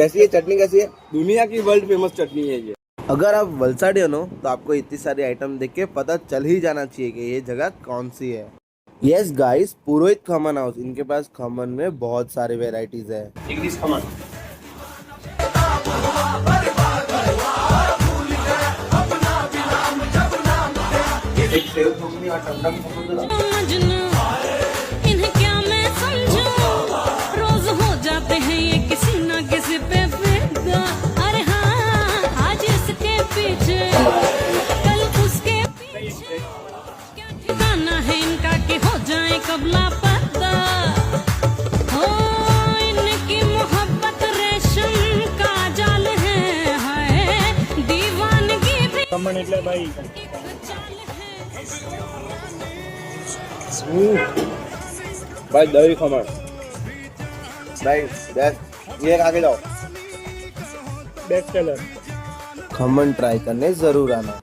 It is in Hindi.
कैसी है चटनी, कैसी है? दुनिया की वर्ल्ड फेमस चटनी है ये। अगर आप वलसाडियन हो तो आपको इतनी सारी आइटम देख के पता चल ही जाना चाहिए कि ये जगह कौन सी है। यस गाइस, पुरोहित खमन हाउस, इनके पास खमन में बहुत सारे वेराइटीज है। एक डिश खमन। एक सेव खमनी और टमटम खमन। इन्हें क्या मैं समझूं, रोज हो जाते हैं ये किसी ना किसी पे फिदा। अरे हाँ, आज इसके पीछे कल उसके पीछे, क्या ठिकाना है इनका कि हो जाए कब लापता। हो इनकी मोहब्बत रेशम का जाल है, हाय दीवानगी भी खमण એટલે ભાઈ भाई दही खमन भाई बेस्ट, ये आगे जाओ। બેસ્ટ સેલર खमन ट्राई करने जरूर आना।